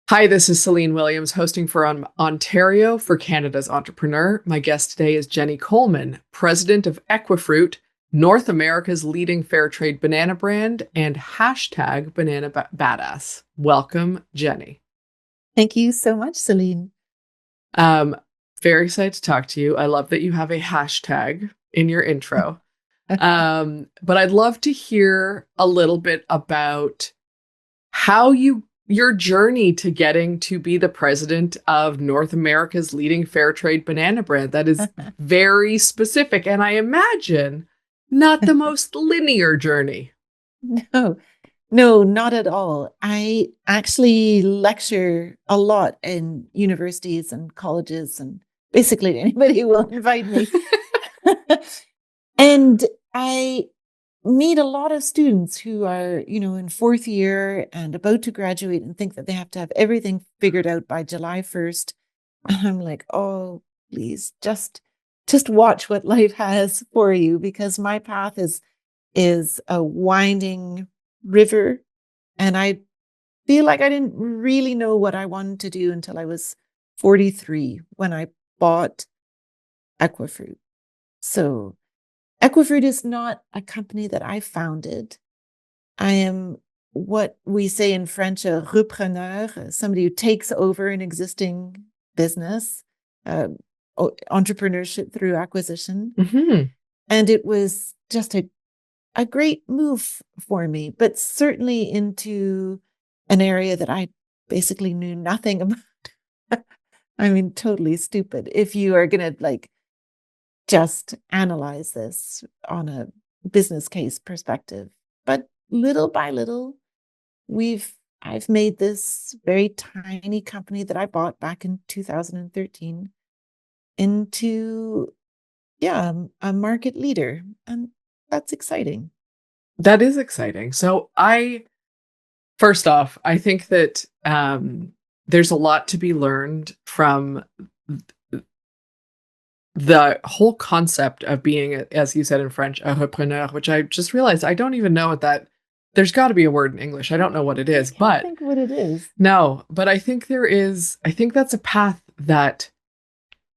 Hi, this is Celine Williams hosting for Ontario for Canada's Entrepreneur. My guest today is Jennie Coleman, president of Equifruit, North America's leading fair trade banana brand, and hashtag banana badass. Welcome, Jennie. Thank you so much, Celine. Um, Very excited to talk to you. I love that you have a hashtag in your intro. But I'd love to hear a little bit about how your journey to getting to be the president of North America's leading fair trade banana brand. That is very specific, and I imagine not the most linear journey. No, no, not at all. I actually lecture a lot in universities and colleges and basically anybody who will invite me. And I meet a lot of students who are, in fourth year and about to graduate and think that they have to have everything figured out by July 1st. And I'm like, oh, please just watch what life has for you, because my path is a winding river. And I feel like I didn't really know what I wanted to do until I was 43 when I bought Equifruit. So Equifruit is not a company that I founded. I am what we say in French, a repreneur, somebody who takes over an existing business, uh, entrepreneurship through acquisition. Mm-hmm. And it was just a great move for me, but certainly into an area that I basically knew nothing about. I mean, totally stupid if you are going to just analyze this on a business case perspective. But little by little, I've made this very tiny company that I bought back in 2013 into, yeah, a market leader. And that's exciting. That is exciting. First off, I think that there's a lot to be learned from the whole concept of being, as you said in French, a repreneur, which I just realized I don't even know what that. There's got to be a word in English. I don't know what it I is, can't but think what it is. no, but I think there is. I think that's a path that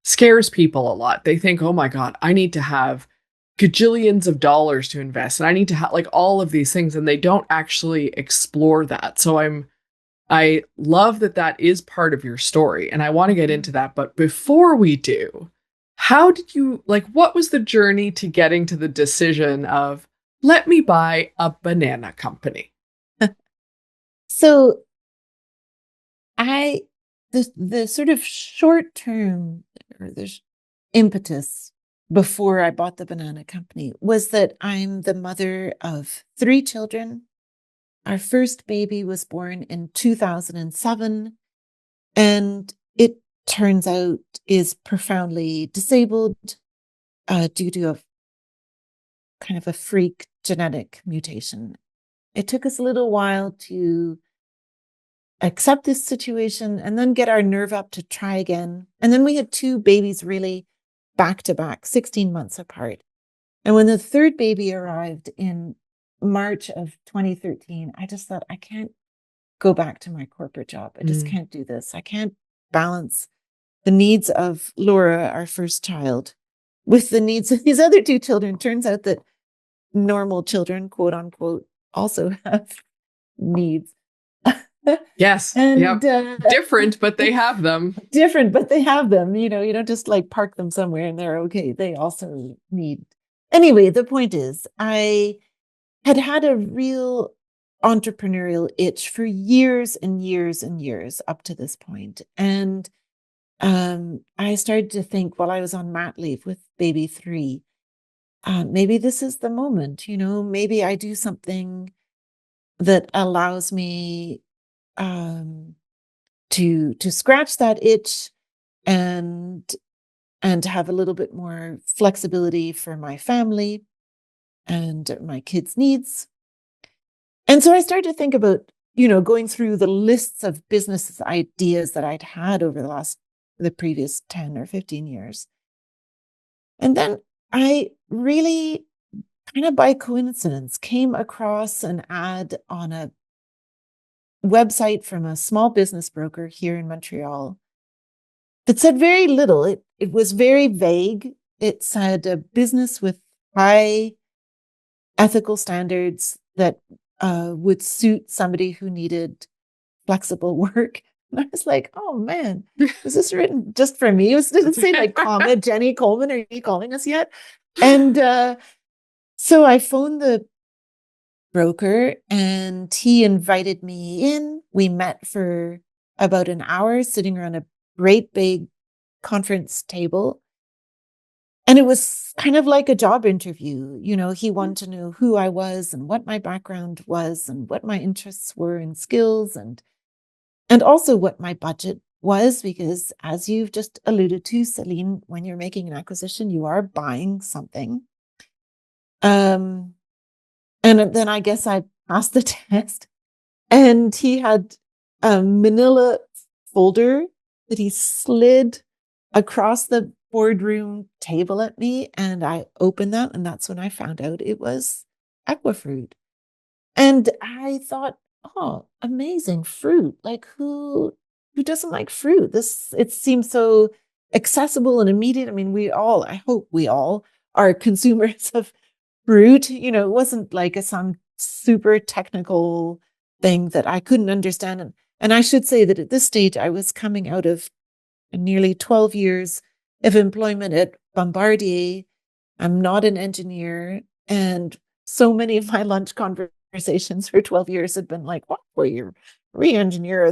scares people a lot. They think, oh my God, I need to have gajillions of dollars to invest, and I need to have like all of these things, and they don't actually explore that. I love that that is part of your story, and I want to get into that. But before we do, how did you what was the journey to getting to the decision of let me buy a banana company? So I the sort of short term or the impetus before I bought the banana company was that I'm the mother of three children. Our first baby was born in 2007, and it turns out is profoundly disabled due to a kind of a freak genetic mutation. It took us a little while to accept this situation and then get our nerve up to try again. And then we had two babies really back to back, 16 months apart. And when the third baby arrived in March of 2013, I just thought, I can't go back to my corporate job. I just Mm. can't do this. I can't balance the needs of Laura, our first child, with the needs of these other two children. Turns out that normal children, quote unquote, also have needs. Yes. and Yep. Different, but they have them. different, but they have them. You don't just park them somewhere and they're okay. They also need. Anyway, the point is, I had a real entrepreneurial itch for years and years and years up to this point. And I started to think while I was on mat leave with baby three, maybe this is the moment, maybe I do something that allows me um, to scratch that itch and and have a little bit more flexibility for my family and my kids' needs. And so I started to think about, going through the lists of business ideas that I'd had over the previous 10 or 15 years. And then I really kind of by coincidence came across an ad on a website from a small business broker here in Montreal that said very little. It was very vague. It said a business with high ethical standards that would suit somebody who needed flexible work. And I was like, oh man, was this written just for me? It didn't say like, comma, Jennie Coleman, are you calling us yet? And so I phoned the broker and he invited me in. We met for about an hour sitting around a great big conference table. And it was kind of like a job interview. You know, he wanted to know who I was and what my background was and what my interests were and skills and also what my budget was, because as you've just alluded to, Celine, when you're making an acquisition, you are buying something. And then I guess I passed the test, and he had a manila folder that he slid across the boardroom table at me, and I opened that, and that's when I found out it was Equifruit. And I thought, oh, amazing fruit. Like who doesn't like fruit? It seems so accessible and immediate. I mean, I hope we all are consumers of fruit. You know, it wasn't like some super technical thing that I couldn't understand. And I should say that at this stage, I was coming out of nearly 12 years of employment at Bombardier. I'm not an engineer. And so many of my lunch conversations for 12 years had been like, what were you re-engineer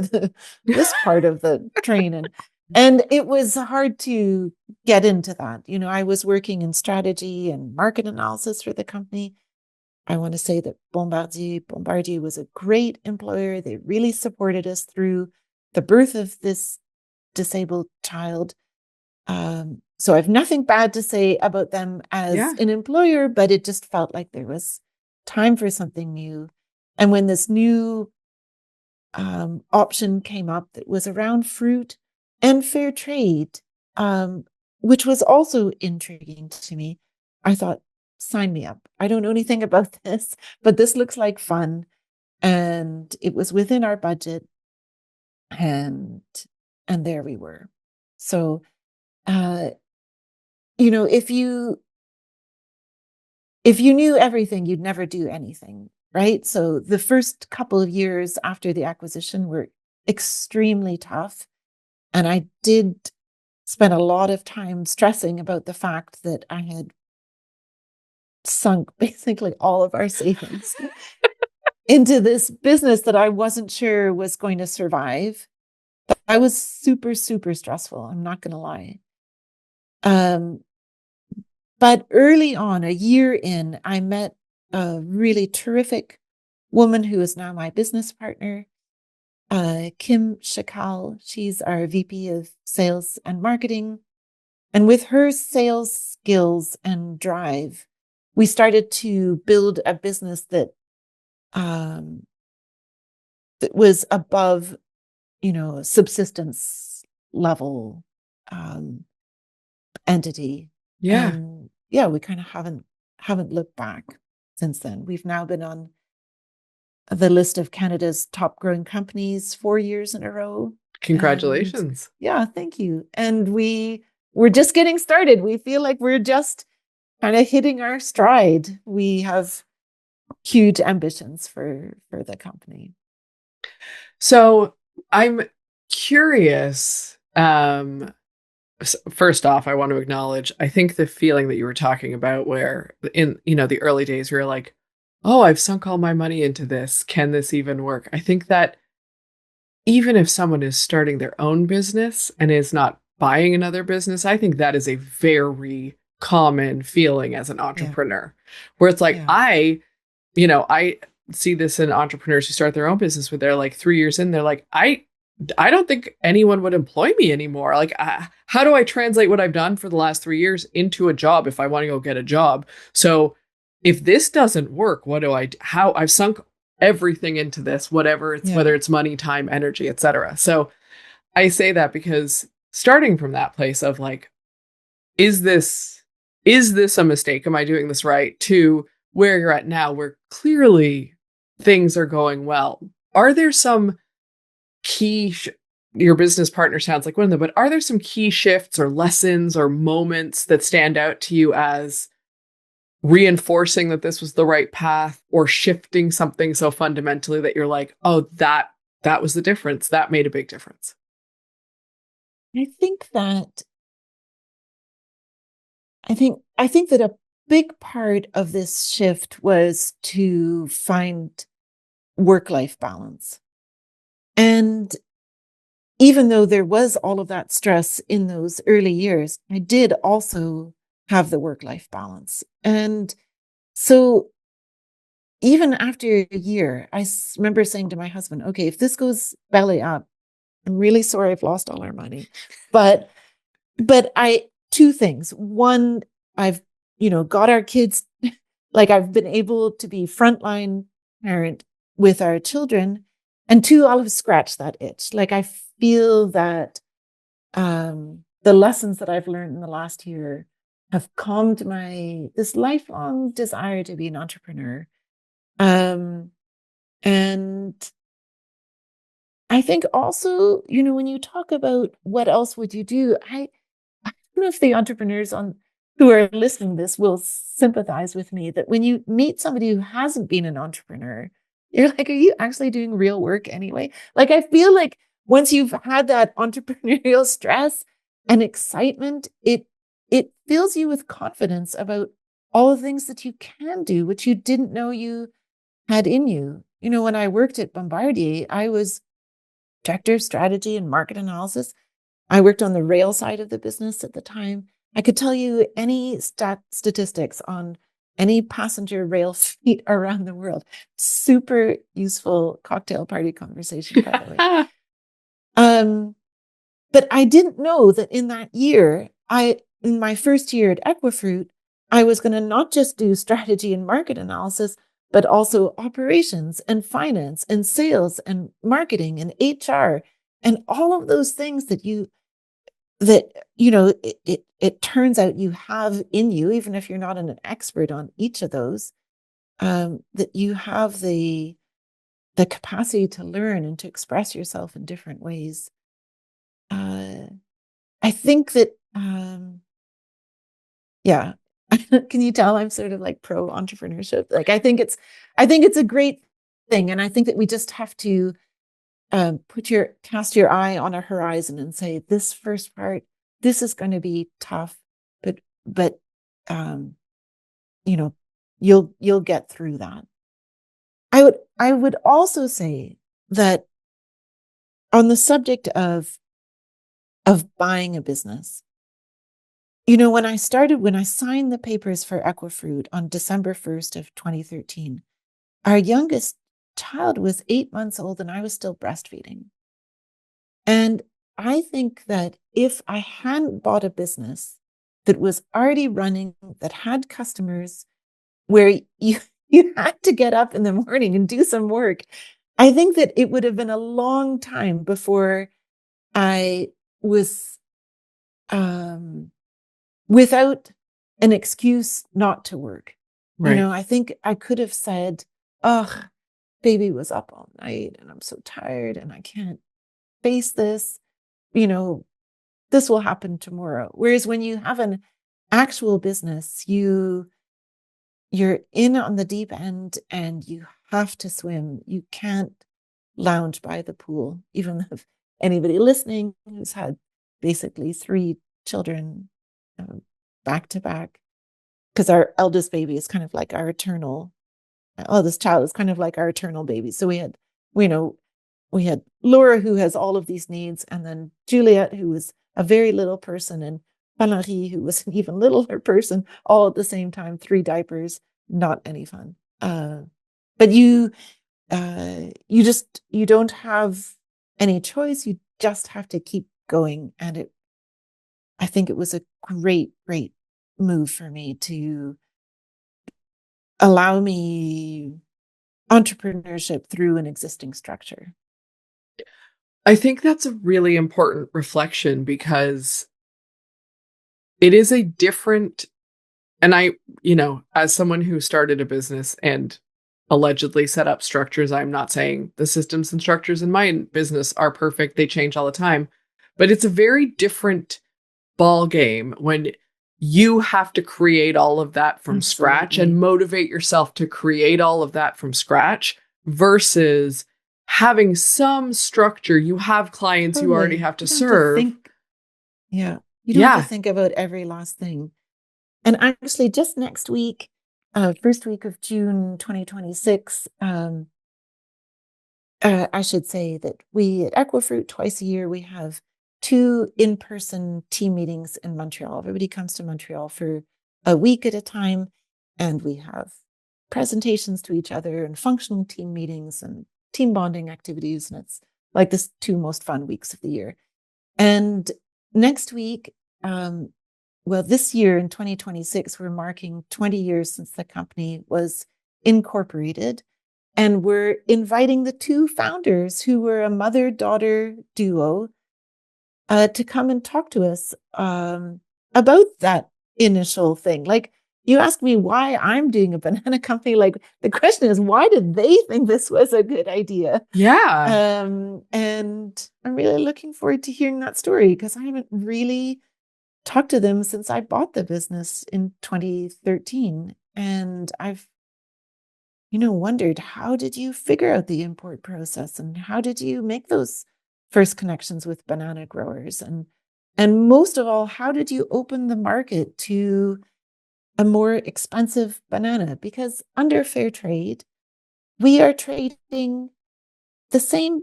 this part of the train? And it was hard to get into that. You know, I was working in strategy and market analysis for the company. I want to say that Bombardier was a great employer. They really supported us through the birth of this disabled child. So I have nothing bad to say about them as Yeah. an employer, but it just felt like there was time for something new. And when this new option came up that was around fruit and fair trade, which was also intriguing to me, I thought, sign me up. I don't know anything about this, but this looks like fun. And it was within our budget. And there we were. So, you know, if you knew everything, you'd never do anything, right? So the first couple of years after the acquisition were extremely tough. And I did spend a lot of time stressing about the fact that I had sunk basically all of our savings into this business that I wasn't sure was going to survive. But I was super, super stressful. I'm not going to lie. But early on, a year in, I met a really terrific woman who is now my business partner, Kim Shakal. She's our VP of Sales and Marketing. And with her sales skills and drive, we started to build a business that was above, you know, subsistence level entity. Yeah. And yeah, we kind of haven't looked back since then. We've now been on the list of Canada's top growing companies 4 years in a row. And Congratulations. yeah, thank you. And we're just getting started. We feel like we're just kind of hitting our stride. We have huge ambitions for the company. So I'm curious. First off, I want to acknowledge, I think the feeling that you were talking about where in, you know, the early days, you're like, oh, I've sunk all my money into this. Can this even work? I think that even if someone is starting their own business and is not buying another business, I think that is a very common feeling as an Yeah. entrepreneur, where it's like, Yeah. I see this in entrepreneurs who start their own business where they're like 3 years in, they're like, I don't think anyone would employ me anymore. Like, how do I translate what I've done for the last 3 years into a job if I want to go get a job? So if this doesn't work, what do I do? How I've sunk everything into this, Yeah. whether it's money, time, energy, etc. So I say that because starting from that place of like, is this a mistake? Am I doing this right? To where you're at now, where clearly things are going well. Are there some key your business partner sounds like one of them, but are there some key shifts or lessons or moments that stand out to you as reinforcing that this was the right path, or shifting something so fundamentally that you're like, oh, that was the difference, that made a big difference? I think that I think that a big part of this shift was to find work-life balance. And even though there was all of that stress in those early years, I did also have the work-life balance. And so even after a year, remember saying to my husband, okay, if this goes belly up, I'm really sorry I've lost all our money. But two things. One, I've, got our kids, like I've been able to be frontline parent with our children. And two, I'll have scratched that itch. Like I feel that the lessons that I've learned in the last year have calmed this lifelong desire to be an entrepreneur. Um, and I think also, when you talk about what else would you do, I don't know if the entrepreneurs who are listening to this will sympathize with me that when you meet somebody who hasn't been an entrepreneur, you're like, are you actually doing real work anyway? Like, I feel like once you've had that entrepreneurial stress and excitement, it fills you with confidence about all the things that you can do, which you didn't know you had in you. When I worked at Bombardier, I was director of strategy and market analysis. I worked on the rail side of the business at the time. I could tell you any statistics on any passenger rail fleet around the world. Super useful cocktail party conversation, by the way. But I didn't know that in that year, in my first year at Equifruit, I was going to not just do strategy and market analysis, but also operations and finance and sales and marketing and HR and all of those things that it turns out you have in you, even if you're not an expert on each of those, that you have the capacity to learn and to express yourself in different ways. I think that, yeah. Can you tell I'm sort of like pro entrepreneurship? Like, I think it's a great thing. And I think that we just have to cast your eye on a horizon and say, this first part, this is going to be tough, but um, you know, you'll get through that. I would also say that on the subject of buying a business, when I signed the papers for Equifruit on December 1st of 2013, our youngest child was 8 months old and I was still breastfeeding. And I think that if I hadn't bought a business that was already running, that had customers, where you had to get up in the morning and do some work, I think that it would have been a long time before I was without an excuse not to work. Right. I think I could have said, oh, baby was up all night and I'm so tired and I can't face this. This will happen tomorrow. Whereas when you have an actual business, you're in on the deep end and you have to swim. You can't lounge by the pool, even if anybody listening who's had basically 3 children back to back, because our eldest baby is kind of like our eternal, this child is kind of like our eternal baby. So we had Laura, who has all of these needs, and then Juliet, who was a very little person, and Valérie, who was an even littler person, all at the same time, 3 diapers, not any fun. But you don't have any choice. You just have to keep going. And I think it was a great, great move for me to allow me entrepreneurship through an existing structure. I think that's a really important reflection, because it is a different, and as someone who started a business and allegedly set up structures. I'm not saying the systems and structures in my business are perfect. They change all the time. But it's a very different ball game when you have to create all of that from scratch and Absolutely. motivate yourself to create all of that from scratch versus having some structure. You have clients you already Totally. have to You don't have to serve. think. Yeah. You don't have to Yeah. think about every last thing. And actually, just next week, first week of June 2026, I should say that we at Equifruit, twice a year, we have 2 in-person team meetings in Montreal. Everybody comes to Montreal for a week at a time, and we have presentations to each other and functional team meetings and team bonding activities. And it's like the 2 most fun weeks of the year. And next week, well, this year in 2026, we're marking 20 years since the company was incorporated. And we're inviting the 2 founders who were a mother-daughter duo to come and talk to us about that initial thing. Like, you ask me why I'm doing a banana company. Like, the question is, why did they think this was a good idea? Yeah. And I'm really looking forward to hearing that story because I haven't really talked to them since I bought the business in 2013. And I've wondered, how did you figure out the import process and how did you make those first connections with banana growers? And most of all, how did you open the market to a more expensive banana? Because under fair trade, we are trading the same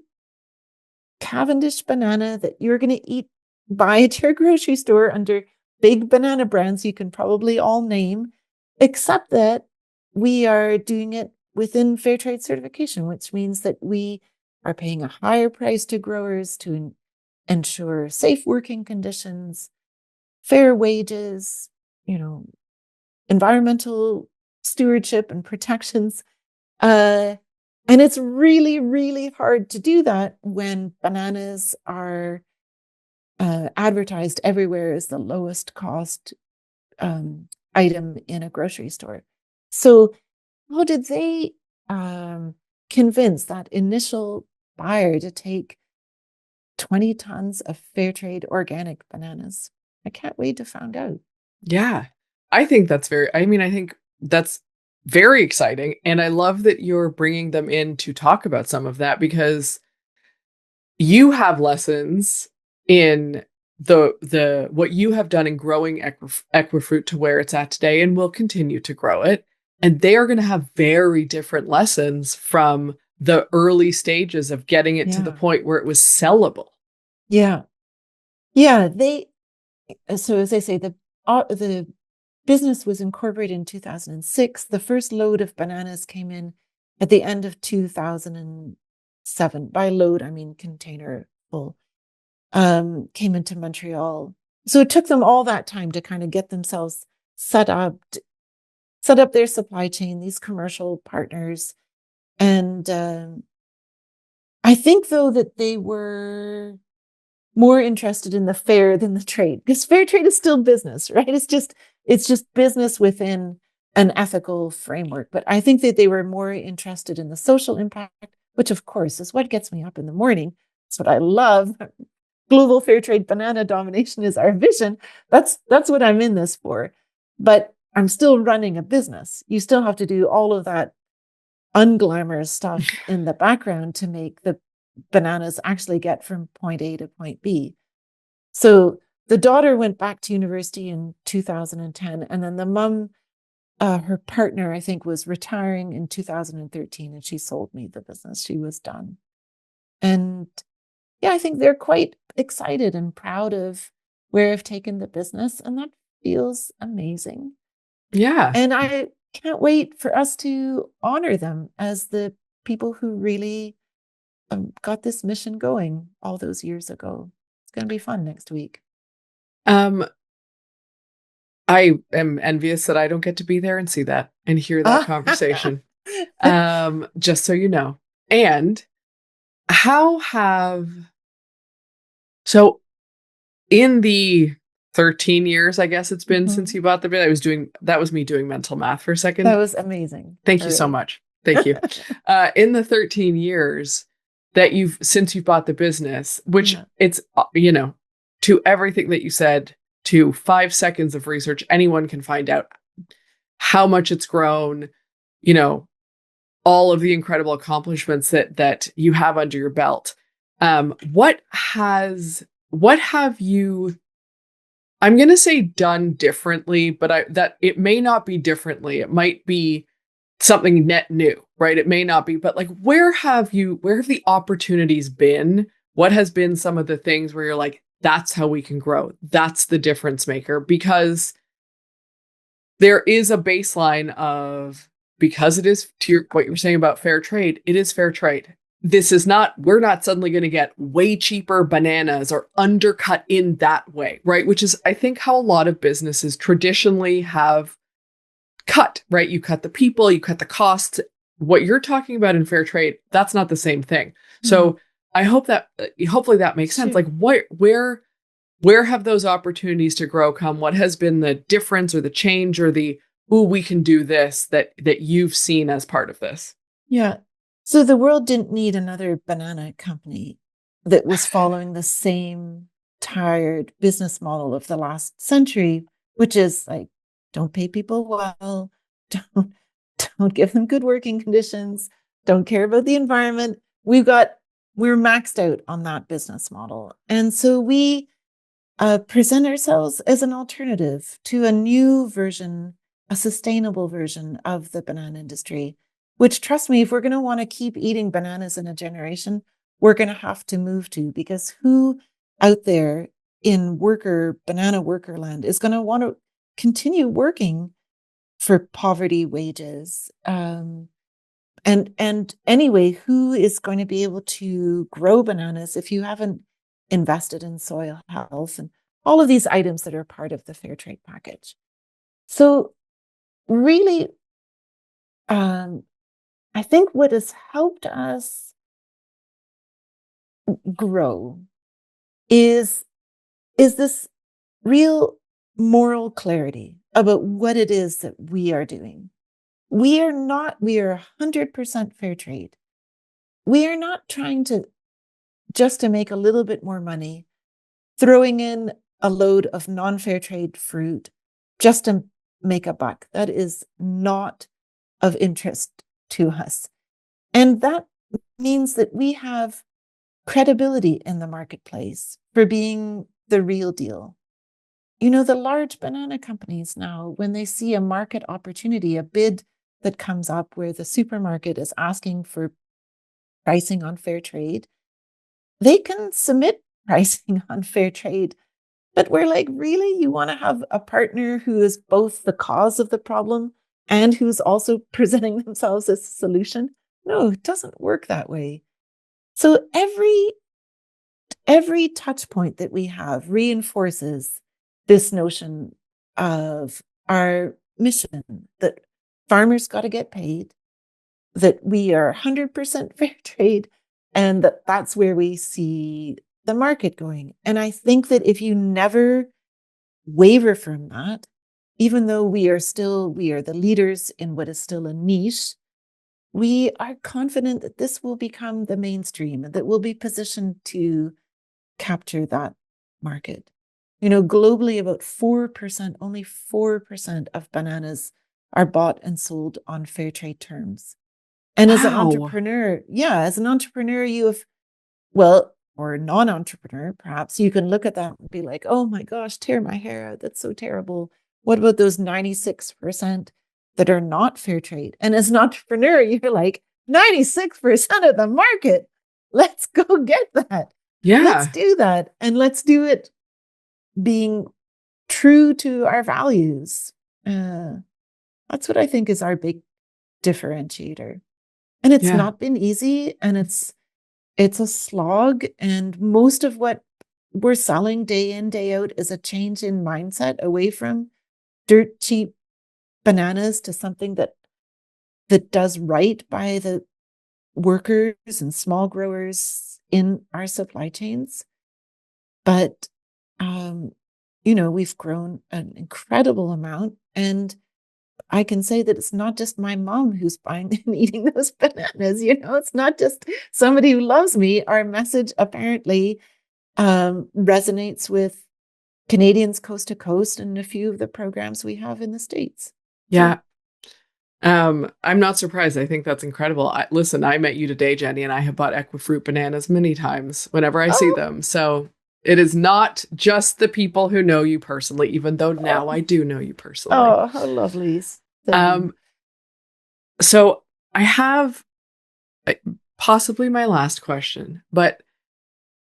Cavendish banana that you're going to buy at your grocery store under big banana brands you can probably all name, except that we are doing it within fair trade certification, which means that we are paying a higher price to growers to ensure safe working conditions, fair wages, environmental stewardship and protections. Uh, and it's really, really hard to do that when bananas are advertised everywhere as the lowest cost item in a grocery store. So, how did they convince that initial buyer to take 20 tons of fair trade organic bananas? I can't wait to find out. Yeah. I think that's very exciting. And I love that you're bringing them in to talk about some of that because you have lessons in the what you have done in growing Equifruit to where it's at today and will continue to grow it. And they are going to have very different lessons from the early stages of getting it to the Yeah. point where it was sellable. Yeah. Yeah. So as I say, the business was incorporated in 2006. The first load of bananas came in at the end of 2007. By load, I mean container full. Came into Montreal. So it took them all that time to kind of get themselves set up their supply chain, these commercial partners. And I think, though, that they were more interested in the fair than the trade, because fair trade is still business, right? It's just business within an ethical framework. But I think that they were more interested in the social impact, which of course is what gets me up in the morning. It's what I love. Global fair trade banana domination is our vision. That's what I'm in this for. But I'm still running a business. You still have to do all of that unglamorous stuff in the background to make the bananas actually get from point A to point B. So the daughter went back to university in 2010, and then the mom, her partner, I think, was retiring in 2013, and she sold me the business. She was done. And yeah, I think they're quite excited and proud of where I've taken the business, and that feels amazing. Yeah. And I can't wait for us to honor them as the people who really got this mission going all those years ago. It's going to be fun next week. Um, I am envious that I don't get to be there and see that and hear that conversation. Just so you know. And how have so in the 13 years, I guess it's been since Mhm. you bought the bit, that was me doing mental math for a That second. was amazing. Thank All you so right. much. Thank you. In the 13 years that since you've bought the business, which Yeah. it's, to everything that you said, to 5 seconds of research, anyone can find out how much it's grown, you know, all of the incredible accomplishments that you have under your belt. What have you, I'm going to say, done differently, but that it may not be differently. It might be something net new, right? It may not be, but like, where have the opportunities been? What has been some of the things where you're like, that's how we can grow? That's the difference maker. Because there is a baseline of, because it is, what you were saying about fair trade, it is fair trade. We're not suddenly going to get way cheaper bananas or undercut in that way, right? Which is, I think, how a lot of businesses traditionally have cut, right? You cut the people, you cut the costs. What you're talking about in fair trade, that's not the same thing. Mm. So I hope that, hopefully that makes sense. Sure. Like, where have those opportunities to grow come? What has been the difference or the change or the, ooh, we can do this, that you've seen as part of this? Yeah. So the world didn't need another banana company that was following the same tired business model of the last century, which is like, don't pay people well, don't don't give them good working conditions, don't care about the environment. We're maxed out on that business model. And so we present ourselves as an alternative to a new version, a sustainable version of the banana industry, which, trust me, if we're going to want to keep eating bananas in a generation, we're going to have to move to, because who out there in banana worker land is going to want to continue working for poverty wages? And anyway, who is going to be able to grow bananas if you haven't invested in soil health and all of these items that are part of the fair trade package? So really, I think what has helped us grow is this real moral clarity about what it is that we are doing. We are 100% fair trade. We are not trying to make a little bit more money, throwing in a load of non-fair trade fruit just to make a buck. That is not of interest to us. And that means that we have credibility in the marketplace for being the real deal. The large banana companies now, when they see a market opportunity, a bid that comes up where the supermarket is asking for pricing on fair trade, they can submit pricing on fair trade. But we're like, really? You want to have a partner who is both the cause of the problem and who's also presenting themselves as a solution? No, it doesn't work that way. So every touch point that we have reinforces this notion of our mission, that farmers got to get paid, that we are 100% fair trade, and that's where we see the market going. And I think that if you never waver from that, even though we are the leaders in what is still a niche, we are confident that this will become the mainstream and that we'll be positioned to capture that market. Globally, about 4%, only 4% of bananas are bought and sold on fair trade terms. And as an Wow. entrepreneur, you have, well, or a non-entrepreneur, perhaps you can look at that and be like, oh my gosh, tear my hair out. That's so terrible. What about those 96% that are not fair trade? And as an entrepreneur, you're like, 96% of the market. Let's go get that. Let's Yeah. do that. And let's do it being true to our values. That's what I think is our big differentiator. And it's Yeah. not been easy, and it's a slog. And most of what we're selling day in, day out is a change in mindset away from dirt cheap bananas to something that does right by the workers and small growers in our supply chains. But we've grown an incredible amount, and I can say that it's not just my mom who's buying and eating those bananas. It's not just somebody who loves me. Our message apparently resonates with Canadians coast to coast and a few of the programs we have in the States. So, Yeah. I'm not surprised. I think that's incredible. Listen, I met you today, Jenny, and I have bought Equifruit bananas many times whenever I see oh, them. So it is not just the people who know you personally, even though oh, now I do know you personally. oh, how lovely. So you. Um, so I have uh, possibly my last question, but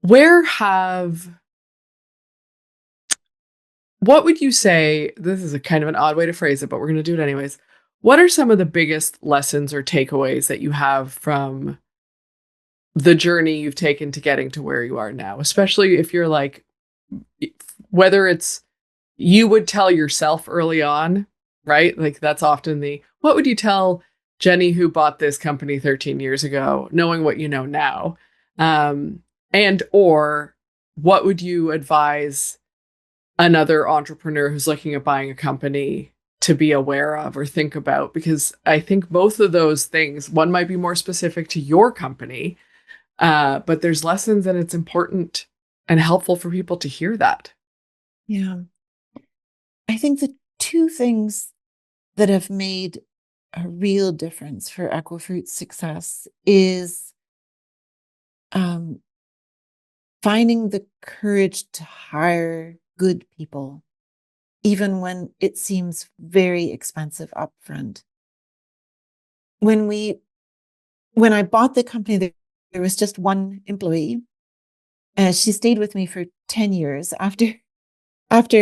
where have what would you say? This is a kind of an odd way to phrase it, but we're going to do it anyways. What are some of the biggest lessons or takeaways that you have from the journey you've taken to getting to where you are now, especially if you're like, whether it's you would tell yourself early on, right? Like that's often what would you tell Jenny who bought this company 13 years ago, knowing what you know now? And or what would you advise another entrepreneur who's looking at buying a company to be aware of or think about? Because I think both of those things, one might be more specific to your company, but there's lessons and it's important and helpful for people to hear that. Yeah. I think the two things that have made a real difference for Equifruit's success is um, finding the courage to hire good people, even when it seems very expensive upfront. When I bought the company, there was just one employee. She stayed with me for 10 years. After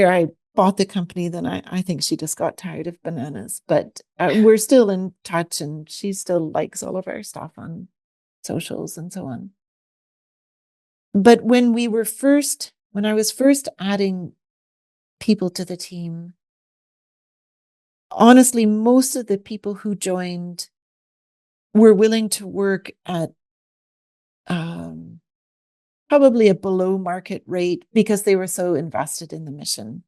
I bought the company, then I think she just got tired of bananas. But we're still in touch, and she still likes all of our stuff on socials and so on. But when I was first adding people to the team, honestly, most of the people who joined were willing to work at um, probably a below market rate because they were so invested in the mission.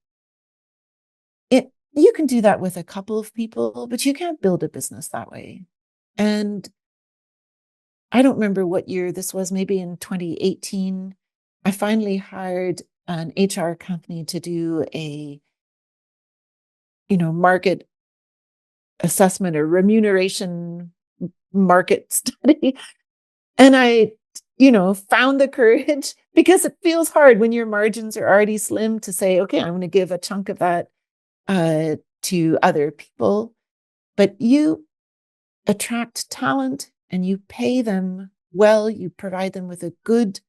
You can do that with a couple of people, but you can't build a business that way. And I don't remember what year this was, maybe in 2018, I finally hired an HR company to do a, market assessment or remuneration market study. And I, found the courage because it feels hard when your margins are already slim to say, okay, I'm going to give a chunk of that to other people. But you attract talent and you pay them well, you provide them with a good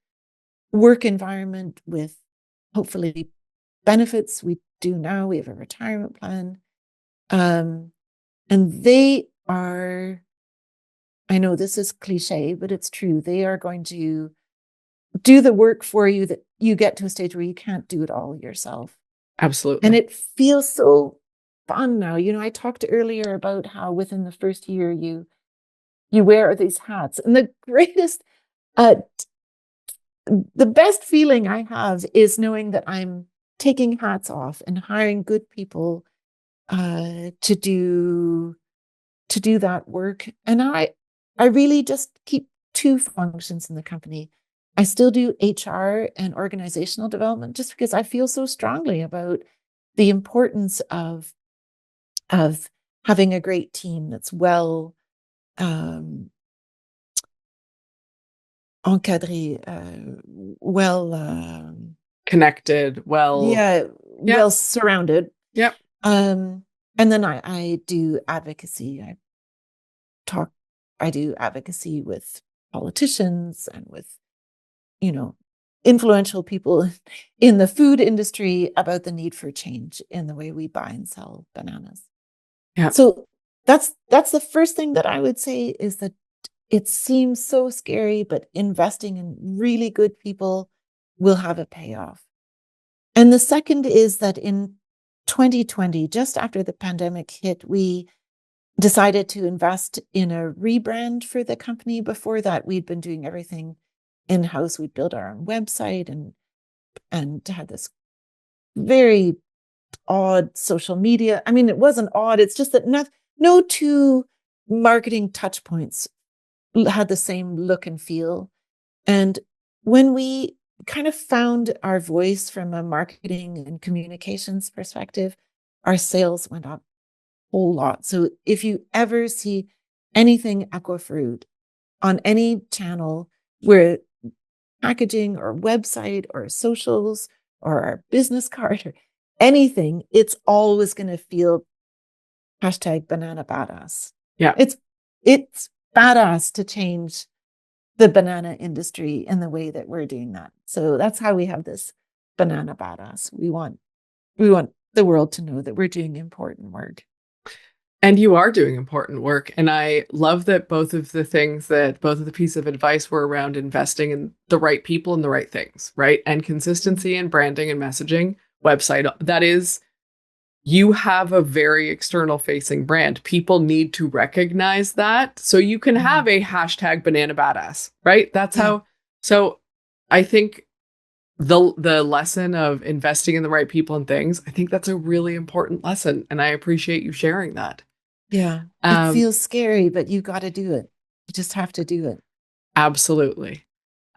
work environment with hopefully benefits. We do now, we have a retirement plan. And they are, I know this is cliche, but it's true. They are going to do the work for you that you get to a stage where you can't do it all yourself. And Absolutely. it feels so fun now. I talked earlier about how within the first year you wear these hats. And uh, the best feeling I have is knowing that I'm taking hats off and hiring good people to do that work. And I really just keep two functions in the company. I still do HR and organizational development just because I feel so strongly about the importance of having a great team that's well um, encadré, well, Connected. Well, yeah, yeah. well surrounded. Yep. Um, and then I do advocacy. Talk, I do advocacy with politicians and with, you know, influential people in the food industry about the need for change in the way we buy and sell bananas. Yep. So that's the first thing that I would say is that it seems so scary, but investing in really good people will have a payoff. And the second is that in 2020, just after the pandemic hit, we decided to invest in a rebrand for the company. Before that, we'd been doing everything in-house. We'd built our own website and had this very odd social media. I mean, it wasn't odd. It's just that no two marketing touch points had the same look and feel. And when we kind of found our voice from a marketing and communications perspective, our sales went up a whole lot. So if you ever see anything Equifruit on any channel where packaging or website or socials or our business card or anything, it's always going to feel #banana badass. Yeah. It's badass to change the banana industry in the way that we're doing that. So that's how we have this banana badass. We want the world to know that we're doing important work. And you are doing important work. And I love that both of the pieces of advice were around investing in the right people and the right things, right? And consistency and branding and messaging, website. That is, you have a very external facing brand. People need to recognize that. So you can have a #banana badass, right? That's Yeah. how. So I think the lesson of investing in the right people and things, I think that's a really important lesson. And I appreciate you sharing that. Yeah. It Um, feels scary, but you got to do it. You just have to do it. Absolutely.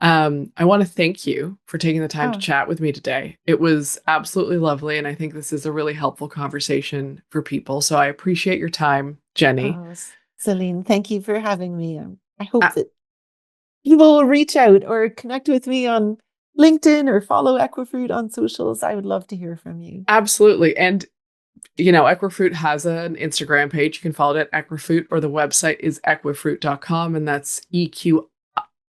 I want to thank you for taking the time to Oh, chat with me today. It was absolutely lovely. And I think this is a really helpful conversation for people. So I appreciate your time, Jennie. oh, Celine, thank you for having me. I hope A- that people will reach out or connect with me on LinkedIn or follow Equifruit on socials. I would love to hear from you. Absolutely. And, Equifruit has an Instagram page. You can follow it at Equifruit, or the website is equifruit.com. And that's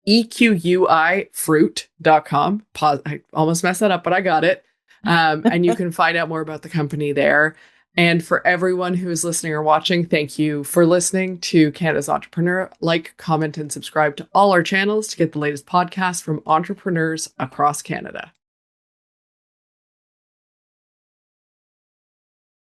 EQUI fruit.com. I almost messed that up, but I got it. And you can find out more about the company there. And for everyone who is listening or watching, thank you for listening to Canada's Entrepreneur. Like, comment, and subscribe to all our channels to get the latest podcasts from entrepreneurs across Canada.